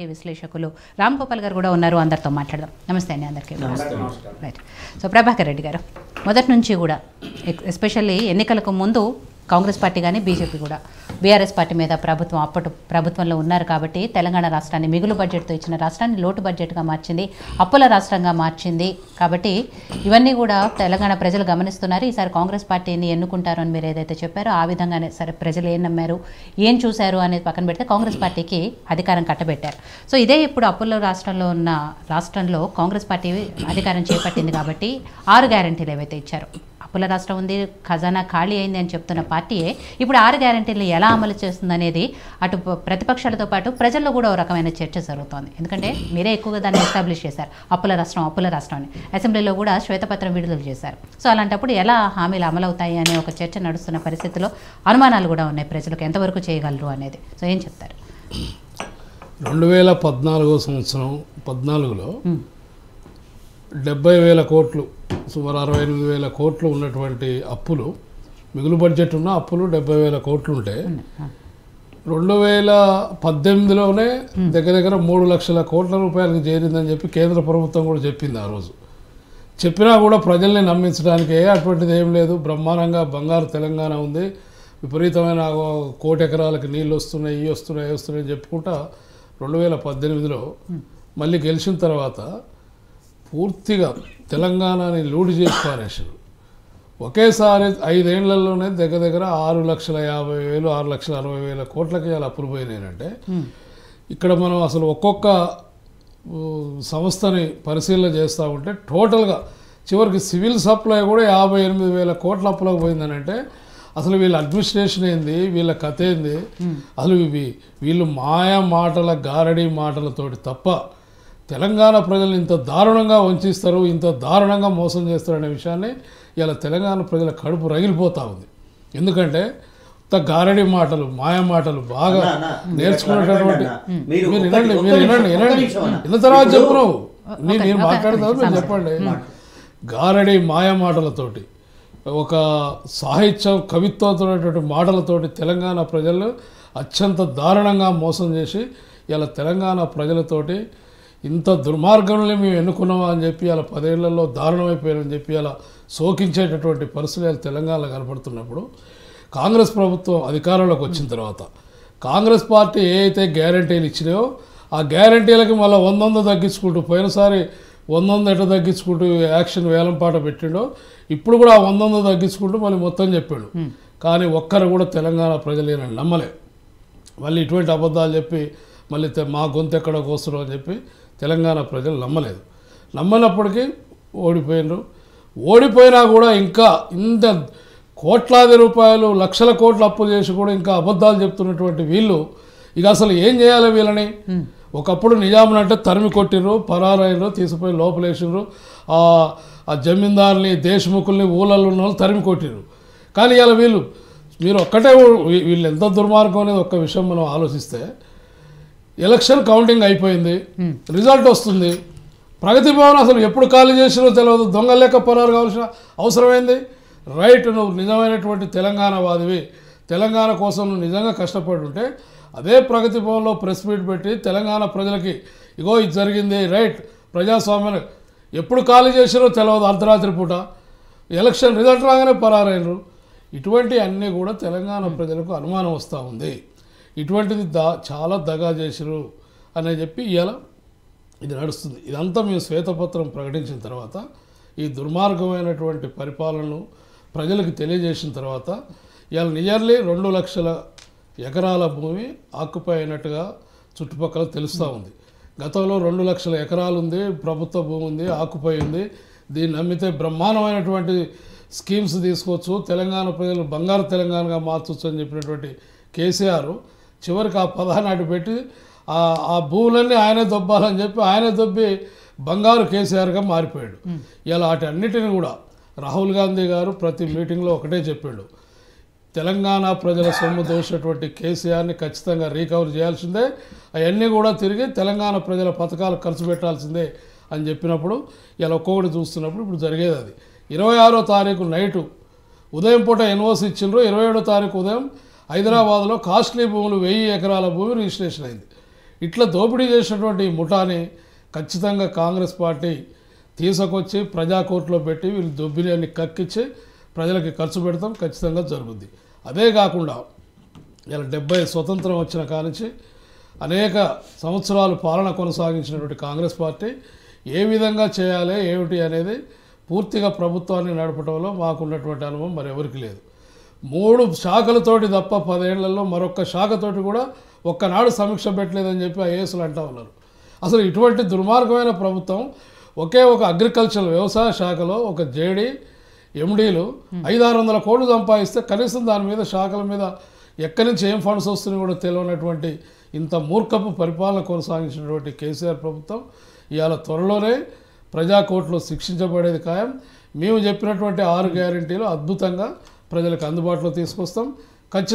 విశ్లేషకులు రామ్ గోపాల్ గారు కూడా ఉన్నారు. అందరితో మాట్లాడదాం. నమస్తే అండి అందరికీ. రైట్. సో ప్రభాకర్ రెడ్డి గారు, మొదటి నుంచి కూడా ఎస్పెషల్లీ ఎన్నికలకు ముందు కాంగ్రెస్ పార్టీ కానీ బీజేపీ కూడా బీఆర్ఎస్ పార్టీ మీద ప్రభుత్వంలో ఉన్నారు కాబట్టి తెలంగాణ రాష్ట్రాన్ని మిగులు బడ్జెట్తో ఇచ్చిన రాష్ట్రాన్ని లోటు బడ్జెట్గా మార్చింది, అప్పుల రాష్ట్రంగా మార్చింది. కాబట్టి ఇవన్నీ కూడా తెలంగాణ ప్రజలు గమనిస్తున్నారు. ఈసారి కాంగ్రెస్ పార్టీని ఎన్నుకుంటారు అని మీరు ఏదైతే చెప్పారో ఆ విధంగానే సరే ప్రజలు ఏం నమ్మారు, ఏం చూశారు అనేది పక్కన పెడితే కాంగ్రెస్ పార్టీకి అధికారం కట్టబెట్టారు. సో ఇదే ఇప్పుడు అప్పుల రాష్ట్రంలో కాంగ్రెస్ పార్టీ అధికారం చేపట్టింది కాబట్టి 6 గ్యారెంటీలు ఏవైతే ఇచ్చారో, అప్పుల రాష్ట్రం ఉంది, ఖజానా ఖాళీ అయింది అని చెప్తున్న పార్టీయే ఇప్పుడు 6 గ్యారెంటీలు ఎలా అమలు చేస్తుందనేది అటు ప్రతిపక్షాలతో పాటు ప్రజల్లో కూడా ఒక రకమైన చర్చ జరుగుతోంది. ఎందుకంటే మీరే ఎక్కువగా దాన్ని ఎస్టాబ్లిష్ చేశారు, అప్పుల రాష్ట్రం అని అసెంబ్లీలో కూడా శ్వేతపత్రం విడుదల చేశారు. సో అలాంటప్పుడు ఎలా హామీలు అమలవుతాయి అనే ఒక చర్చ నడుస్తున్న పరిస్థితిలో అనుమానాలు కూడా ఉన్నాయి ప్రజలకు, ఎంతవరకు చేయగలరు అనేది. సో ఏం చెప్తారు? 2014 సంవత్సరం 14లో 70,000 కోట్లు, సుమారు 68,000 కోట్లు ఉన్నటువంటి అప్పులు, మిగులు బడ్జెట్ ఉన్న అప్పులు 70,000 కోట్లు ఉంటే 2018లోనే దగ్గర 3 లక్షల కోట్ల రూపాయలకు చేరిందని చెప్పి కేంద్ర ప్రభుత్వం కూడా చెప్పింది. ఆ రోజు చెప్పినా కూడా ప్రజల్ని నమ్మించడానికి అటువంటిది ఏం లేదు, బ్రహ్మాండంగా బంగారు తెలంగాణ ఉంది, విపరీతమైన 1 కోటి ఎకరాలకు నీళ్ళు వస్తున్నాయి, వస్తున్నాయి చెప్పుకుంటా 2018లో మళ్ళీ గెలిచిన తర్వాత పూర్తిగా తెలంగాణని లూటు చేసి పారేశారు. ఒకేసారి 5 ఏళ్లలోనే దగ్గర 6,50,000 6,60,000 కోట్లకి అలా అప్పులు పోయినాయంటే ఇక్కడ మనం అసలు ఒక్కొక్క సంస్థని పరిశీలన చేస్తూ ఉంటే టోటల్గా చివరికి సివిల్ సప్లై కూడా 58,000 కోట్ల అప్పులకు పోయిందని అంటే అసలు వీళ్ళ అడ్మినిస్ట్రేషన్ ఏంది, వీళ్ళ కథ ఏంది, అసలు వీళ్ళు మాయా మాటల గారడీ మాటలతోటి తప్ప తెలంగాణ ప్రజలు ఇంత దారుణంగా వంచిస్తారు, ఇంత దారుణంగా మోసం చేస్తారు అనే విషయాన్ని ఇలా తెలంగాణ ప్రజల కడుపు రగిలిపోతూ ఉంది. ఎందుకంటే గారడీ మాటలు, మాయా మాటలు బాగా నేర్చుకున్నటువంటి మీరు వినండి ఇంత తర్వాత చెప్పున్నావు, నేను మాట్లాడతాను, మీరు చెప్పండి. గారడీ మాయా మాటలతోటి, ఒక సాహిత్యం కవిత్వంతో మాటలతోటి తెలంగాణ ప్రజలు అత్యంత దారుణంగా మోసం చేసి ఇలా తెలంగాణ ప్రజలతోటి ఇంత దుర్మార్గంలో మేము ఎన్నుకున్నామా అని చెప్పి అలా 10 ఏళ్లలో దారుణమైపోయారని చెప్పి అలా శోకించేటటువంటి పరిస్థితులు తెలంగాణలో కనపడుతున్నప్పుడు కాంగ్రెస్ ప్రభుత్వం అధికారంలోకి వచ్చిన తర్వాత కాంగ్రెస్ పార్టీ ఏ అయితే గ్యారంటీలు ఇచ్చినాయో ఆ గ్యారంటీలకి మళ్ళీ 100 తగ్గించుకుంటూ, పోయినసారి 100 ఎట్లా తగ్గించుకుంటూ యాక్షన్ వేలంపాట పెట్టిండో ఇప్పుడు కూడా 100 తగ్గించుకుంటూ మళ్ళీ మొత్తం చెప్పాడు. కానీ ఒక్కరు కూడా తెలంగాణ ప్రజలు నమ్మలే. మళ్ళీ ఇటువంటి అబద్ధాలు చెప్పి మళ్ళీ మా గొంతు ఎక్కడ కోస్తున్నారు అని చెప్పి తెలంగాణ ప్రజలు నమ్మలేదు. నమ్మనప్పటికీ ఓడిపోయినా కూడా ఇంకా ఇంత కోట్లాది రూపాయలు, లక్షల కోట్ల అప్పులు చేసి కూడా ఇంకా అబద్ధాలు చెప్తున్నటువంటి వీళ్ళు ఇక అసలు ఏం చేయాలి వీళ్ళని? ఒకప్పుడు నిజాములు అంటే తరిమి కొట్టిర్రు, పరారైనరు, తీసుకుపోయి లోపలేసిర్రు, ఆ జమీందారుని దేశముఖుల్ని ఊళ్ళల్లో ఉన్న వాళ్ళు తరిమి కొట్టిర్రు. కానీ ఇలా మీరు ఒక్కటే వీళ్ళు ఎంత దుర్మార్గం అనేది ఒక్క విషయం మనం ఆలోచిస్తే, ఎలక్షన్ కౌంటింగ్ అయిపోయింది, రిజల్ట్ వస్తుంది, ప్రగతి భవన్ అసలు ఎప్పుడు ఖాళీ చేసినో తెలియదు, దొంగ లెక్క పరారు కావాల్సిన అవసరమైంది. రైట్, నువ్వు నిజమైనటువంటి తెలంగాణవాదివి, తెలంగాణ కోసం నువ్వు నిజంగా కష్టపడి ఉంటే అదే ప్రగతి భవన్లో ప్రెస్ మీట్ పెట్టి తెలంగాణ ప్రజలకి ఇగో ఇది జరిగింది, రైట్, ప్రజాస్వామ్యం ఎప్పుడు ఖాళీ చేసినో తెలియదు, అర్ధరాత్రి పూట ఎలక్షన్ రిజల్ట్ రాగానే పరారైనరు. ఇటువంటి అన్నీ కూడా తెలంగాణ ప్రజలకు అనుమానం వస్తూ ఉంది. ఇటువంటిది చాలా దగా చేసిరు అని చెప్పి ఇలా ఇది నడుస్తుంది. ఇదంతా మేము శ్వేతపత్రం ప్రకటించిన తర్వాత ఈ దుర్మార్గమైనటువంటి పరిపాలనను ప్రజలకు తెలియజేసిన తర్వాత ఇలా నియర్లీ 2 లక్షల ఎకరాల భూమి ఆక్యుపై అయినట్టుగా చుట్టుపక్కల తెలుస్తూ ఉంది. గతంలో 2 లక్షల ఎకరాలు ఉంది, ప్రభుత్వ భూమి ఉంది, ఆక్యుపై ఉంది. దీన్ని నమ్మితే బ్రహ్మాండమైనటువంటి స్కీమ్స్ తీసుకోవచ్చు, తెలంగాణ ప్రజలు బంగారు తెలంగాణగా మార్చవచ్చు అని చెప్పినటువంటి కేసీఆర్ చివరికి ఆ పదానాటి పెట్టి ఆ భూములన్నీ ఆయనే దొబ్బాలని చెప్పి ఆయనే దొబ్బి బంగారు కేసీఆర్గా మారిపోయాడు. ఇలా వాటన్నిటిని కూడా రాహుల్ గాంధీ గారు ప్రతి మీటింగ్లో ఒకటే చెప్పాడు, తెలంగాణ ప్రజల సొమ్ము దోసినటువంటి కేసీఆర్ని ఖచ్చితంగా రీకవర్ చేయాల్సిందే, అవన్నీ కూడా తిరిగి తెలంగాణ ప్రజల పథకాలు ఖర్చు పెట్టాల్సిందే అని చెప్పినప్పుడు ఇలా ఒక్కొక్కటి చూస్తున్నప్పుడు ఇప్పుడు జరిగేది అది. 26వ తారీఖు నైటు ఉదయం పూట ఎన్ఓసి ఇచ్చిండ్రు, 27వ తారీఖు ఉదయం హైదరాబాద్లో కాస్ట్లీ భూములు 1000 ఎకరాల భూమి రిజిస్ట్రేషన్ అయింది. ఇట్లా దోపిడీ చేసినటువంటి ఈ ముఠాని ఖచ్చితంగా కాంగ్రెస్ పార్టీ తీసుకొచ్చి ప్రజాకోర్టులో పెట్టి వీళ్ళు దొబ్బిని కక్కించి ప్రజలకి ఖర్చు పెడతాం, ఖచ్చితంగా జరుగుద్ది. అదే కాకుండా ఇలా 70 స్వతంత్రం వచ్చిన కానించి అనేక సంవత్సరాలు పాలన కొనసాగించినటువంటి కాంగ్రెస్ పార్టీ ఏ విధంగా చేయాలి ఏమిటి అనేది పూర్తిగా ప్రభుత్వాన్ని నడపడంలో మాకున్నటువంటి అనుభవం మరెవరికి లేదు. 3 శాఖలతోటి తప్ప 10 ఏళ్లలో మరొక శాఖతోటి కూడా ఒక్కనాడు సమీక్ష పెట్టలేదని చెప్పి ఐఏఎస్లు అంటూ ఉన్నారు. అసలు ఇటువంటి దుర్మార్గమైన ప్రభుత్వం ఒకే ఒక అగ్రికల్చర్ వ్యవసాయ శాఖలో ఒక జేడీ ఎండీలు 500-600 కోట్లు సంపాదిస్తే కనీసం దాని మీద శాఖల మీద ఎక్కడి నుంచి ఏం ఫండ్స్ వస్తున్నాయో కూడా తెలియనటువంటి ఇంత మూర్ఖపు పరిపాలన కొనసాగించినటువంటి కేసీఆర్ ప్రభుత్వం ఇవాళ త్వరలోనే ప్రజాకోర్టులో శిక్షించబడేది ఖాయం. మేము చెప్పినటువంటి 6 గ్యారెంటీలు అద్భుతంగా ప్రజలకు అందుబాటులో తీసుకొస్తాం. ఖచ్చితంగా